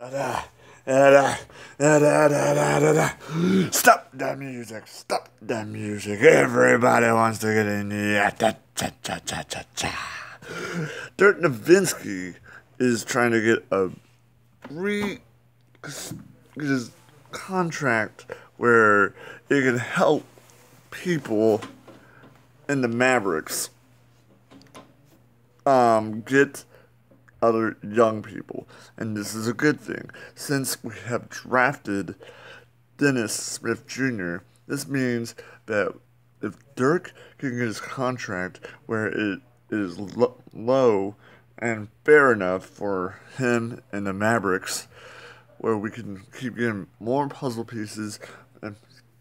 Stop that music! Stop that music! Everybody wants to get in the Dirk Nowitzki is trying to get a re his contract where it can help people in the Mavericks get other young people. And this is a good thing. Since we have drafted Dennis Smith Jr., this means that if Dirk can get his contract where it is low and fair enough for him and the Mavericks, where we can keep getting more puzzle pieces and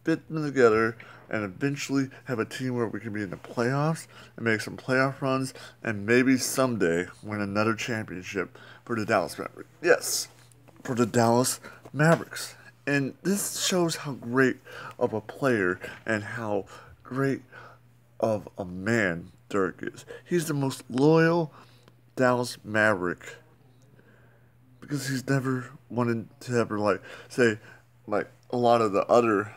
fit them together and eventually have a team where we can be in the playoffs and make some playoff runs and maybe someday win another championship for the Dallas Mavericks. Yes, for the Dallas Mavericks. And this shows how great of a player and how great of a man Dirk is. He's the most loyal Dallas Maverick because he's never wanted to ever say a lot of the other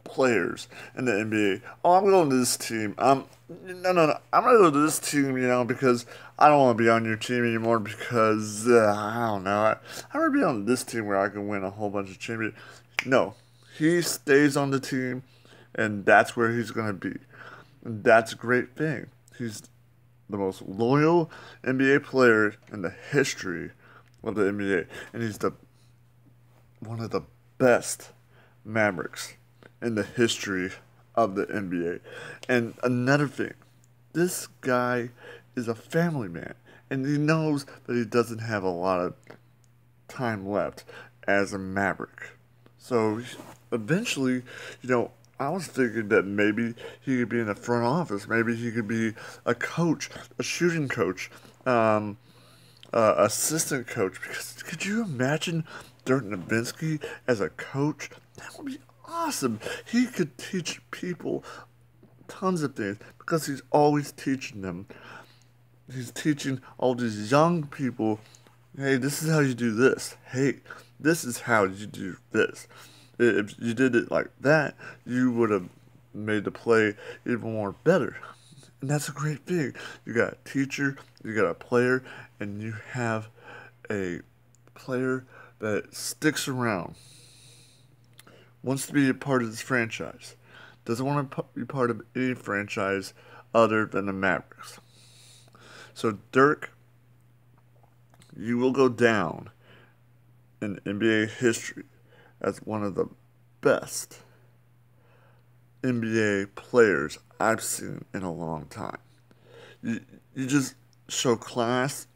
players in the NBA. Oh, I'm going to this team. No. I'm gonna go to this team, because I don't want to be on your team anymore because I don't know. I want to be on this team where I can win a whole bunch of championships. No, he stays on the team, and that's where he's gonna be. And that's a great thing. He's the most loyal NBA player in the history of the NBA, and he's one of the best Mavericks in the history of the NBA. And another thing, this guy is a family man, and he knows that he doesn't have a lot of time left as a Maverick. So eventually, I was thinking that maybe he could be in the front office. Maybe he could be a coach, a shooting coach, assistant coach. Because could you imagine Dirk Nowitzki as a coach? That would be awesome. He could teach people tons of things because he's always teaching them. He's teaching all these young people, hey, this is how you do this. Hey, this is how you do this. If you did it like that, you would have made the play even more better. And that's a great thing. You got a teacher, you got a player, and you have a player that sticks around, wants to be a part of this franchise, doesn't want to be part of any franchise other than the Mavericks. So, Dirk, you will go down in NBA history as one of the best NBA players I've seen in a long time. You just show class.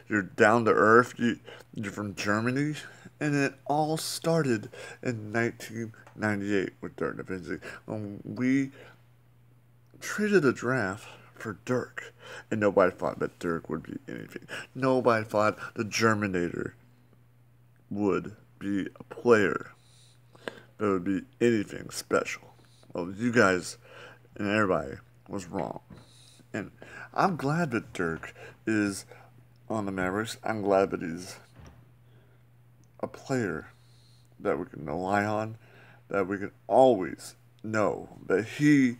You're down to earth. You're from Germany, and it all started in 1998 with Dirk Nowitzki when we traded a draft for Dirk, and nobody thought that Dirk would be anything. Nobody thought the Germinator would be a player that would be anything special. Well, you guys and everybody was wrong. And I'm glad that Dirk is on the Mavericks. I'm glad that he's a player that we can rely on, that we can always know that he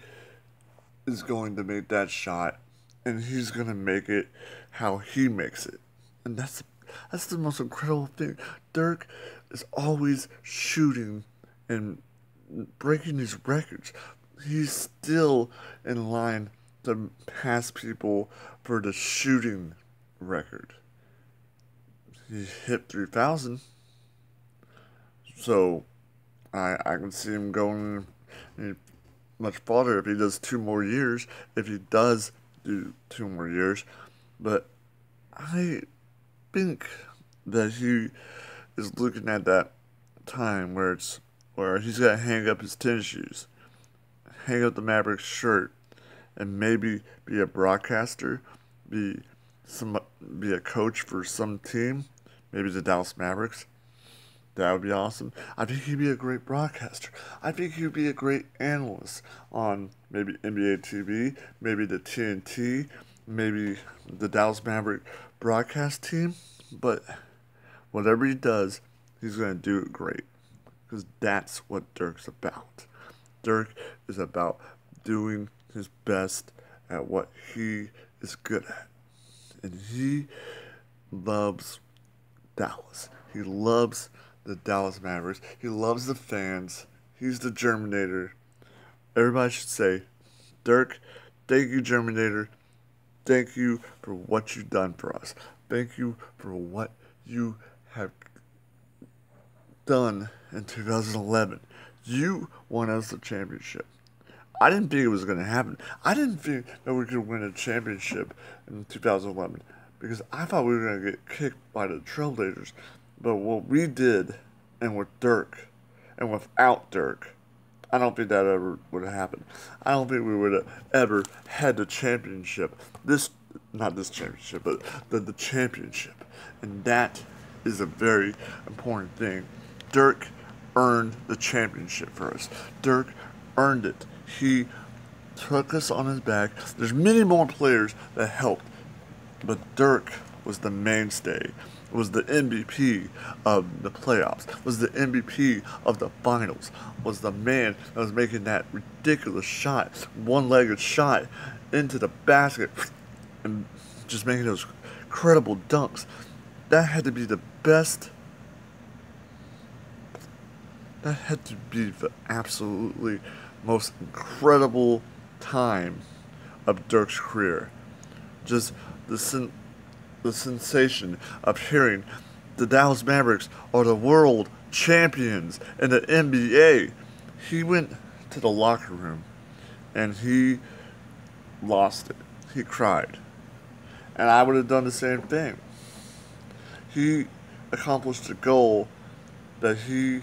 is going to make that shot and he's going to make it how he makes it. And that's the most incredible thing. Dirk is always shooting and breaking these records. He's still in line to pass people for the shooting record. He hit 3,000. So I can see him going much farther if he does 2 more years, if he does do 2 more years. But I think that he is looking at that time where he's got to hang up his tennis shoes, hang up the Mavericks shirt, and maybe be a broadcaster, be a coach for some team, maybe the Dallas Mavericks. That would be awesome. I think he'd be a great broadcaster. I think he'd be a great analyst on maybe NBA TV, maybe the TNT, maybe the Dallas Maverick broadcast team. But Whatever he does, he's going to do it great. Because that's what Dirk's about. Dirk is about doing his best at what he is good at. And he loves Dallas. He loves the Dallas Mavericks. He loves the fans. He's the germinator. Everybody should say, Dirk, thank you, germinator. Thank you for what you've done for us. Thank you for what you have done in 2011. You won us the championship. I didn't think it was going to happen. I didn't think that we could win a championship in 2011 because I thought we were going to get kicked by the Trailblazers. But what we did, and with Dirk, and without Dirk, I don't think that ever would have happened. I don't think we would have ever had the championship. Not this championship, but the championship. And that is a very important thing. Dirk earned the championship for us. Dirk earned it. He took us on his back. There's many more players that helped, but Dirk was the mainstay, was the MVP of the playoffs, was the MVP of the finals, was the man that was making that ridiculous shot, one-legged shot into the basket and just making those incredible dunks. That had to be the best. That had to be the absolutely most incredible time of Dirk's career. Just the sensation of hearing the Dallas Mavericks are the world champions in the NBA. He went to the locker room and he lost it. He cried. And I would have done the same thing. He accomplished a goal that he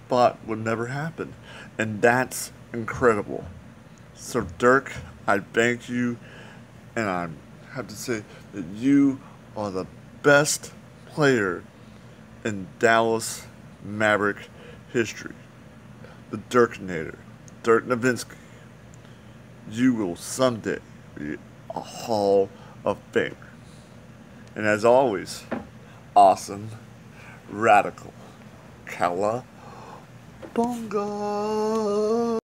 thought would never happen. And that's incredible. So Dirk, I thank you, and I have to say that you are the best player in Dallas Maverick history. The Dirkinator, Dirk Nowitzki. You will someday be a Hall of Famer. And as always, awesome, radical, Cowabunga.